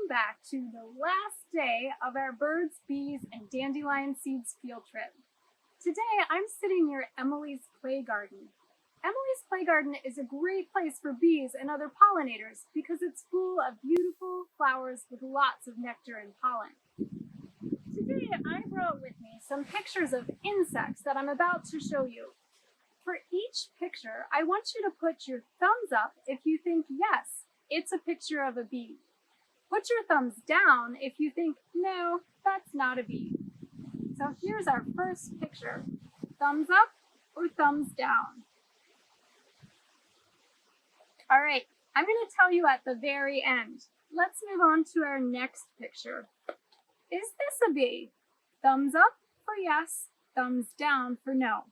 back to the last day of our birds, bees, and dandelion seeds field trip. Today, I'm sitting near Emily's play garden. Emily's play garden is a great place for bees and other pollinators because it's full of beautiful flowers with lots of nectar and pollen. Today, I brought with me some pictures of insects that I'm about to show you. For each picture, I want you to put your thumbs up if you think, yes, it's a picture of a bee. Put your thumbs down if you think, no, that's not a bee. So here's our first picture. Thumbs up or thumbs down? All right, I'm going to tell you at the very end. Let's move on to our next picture. Is this a bee? Thumbs up for yes, thumbs down for no.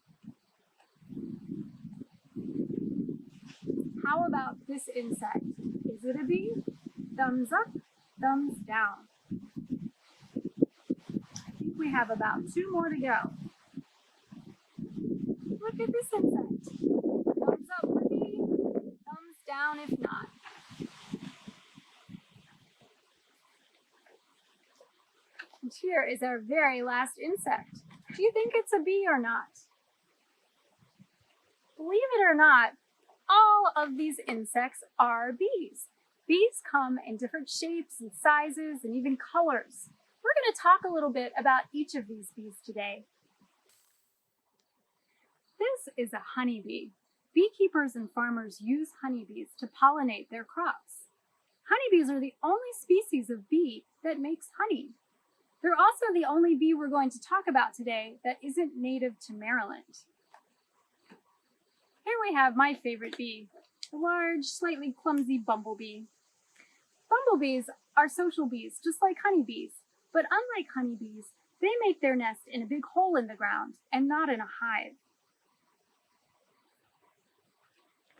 How about this insect? Is it a bee? Thumbs up, thumbs down. I think we have about 2 more to go. Look at this insect. Thumbs up for bee, thumbs down if not. And here is our very last insect. Do you think it's a bee or not? Believe it or not, all of these insects are bees. Bees come in different shapes and sizes and even colors. We're going to talk a little bit about each of these bees today. This is a honeybee. Beekeepers and farmers use honeybees to pollinate their crops. Honeybees are the only species of bee that makes honey. They're also the only bee we're going to talk about today that isn't native to Maryland. Here we have my favorite bee, the large, slightly clumsy bumblebee. Bumblebees are social bees, just like honeybees, but unlike honeybees, they make their nest in a big hole in the ground and not in a hive.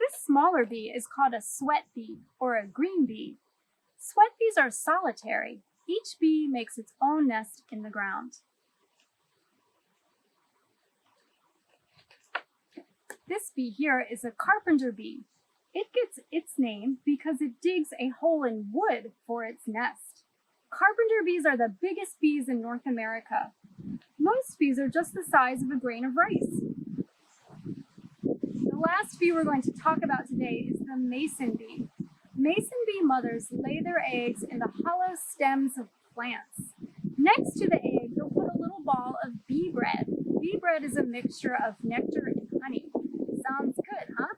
This smaller bee is called a sweat bee or a green bee. Sweat bees are solitary. Each bee makes its own nest in the ground. This bee here is a carpenter bee. It gets its name because it digs a hole in wood for its nest. Carpenter bees are the biggest bees in North America. Most bees are just the size of a grain of rice. The last bee we're going to talk about today is the mason bee. Mason bee mothers lay their eggs in the hollow stems of plants. Next to the egg, they'll put a little ball of bee bread. Bee bread is a mixture of nectar and honey. Sounds good, huh?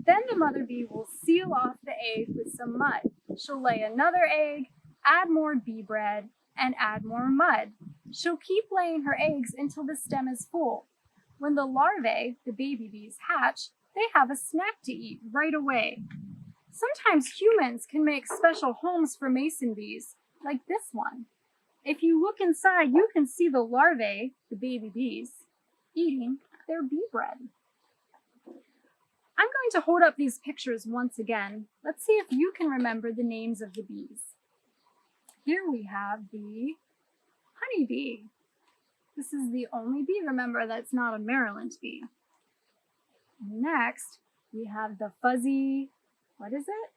Then the mother bee will seal off the egg with some mud. She'll lay another egg, add more bee bread, and add more mud. She'll keep laying her eggs until the stem is full. When the larvae, the baby bees, hatch, they have a snack to eat right away. Sometimes humans can make special homes for mason bees, like this one. If you look inside, you can see the larvae, the baby bees, eating their bee bread. I'm going to hold up these pictures once again. Let's see if you can remember the names of the bees. Here we have the honeybee. This is the only bee, remember, that's not a Maryland bee. Next, we have the fuzzy, what is it?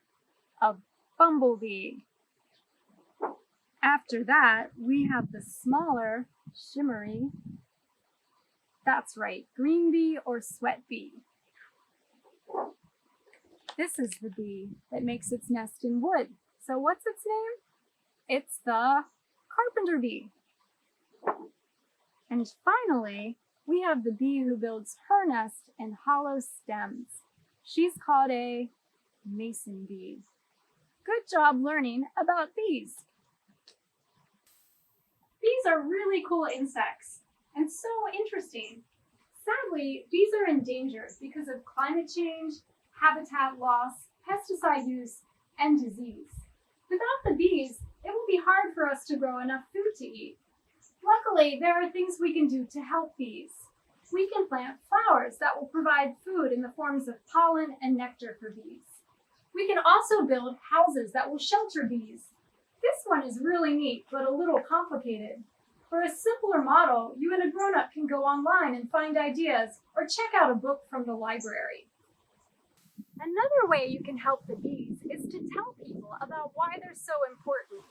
A bumblebee. After that, we have the smaller, shimmery, that's right, green bee or sweat bee. This is the bee that makes its nest in wood. So what's its name? It's the carpenter bee. And finally, we have the bee who builds her nest in hollow stems. She's called a mason bee. Good job learning about bees. Bees are really cool insects and so interesting. Sadly, bees are endangered because of climate change, habitat loss, pesticide use, and disease. Without the bees, it will be hard for us to grow enough food to eat. Luckily, there are things we can do to help bees. We can plant flowers that will provide food in the forms of pollen and nectar for bees. We can also build houses that will shelter bees. This one is really neat, but a little complicated. For a simpler model, you and a grown-up can go online and find ideas or check out a book from the library. Another way you can help the bees is to tell people about why they're so important.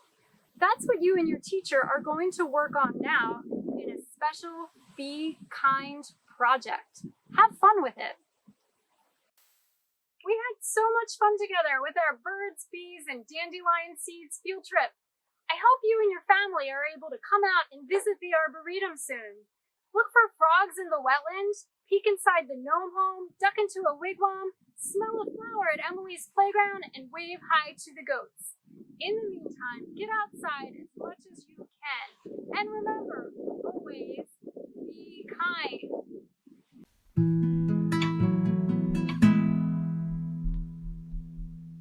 That's what you and your teacher are going to work on now in a special Be Kind project. Have fun with it. We had so much fun together with our birds, bees, and dandelion seeds field trip. I hope you and your family are able to come out and visit the Arboretum soon. Look for frogs in the wetland, peek inside the gnome home, duck into a wigwam, smell a flower at Emily's playground, and wave hi to the goats. In the meantime, get outside as much as you can. And remember, always be kind.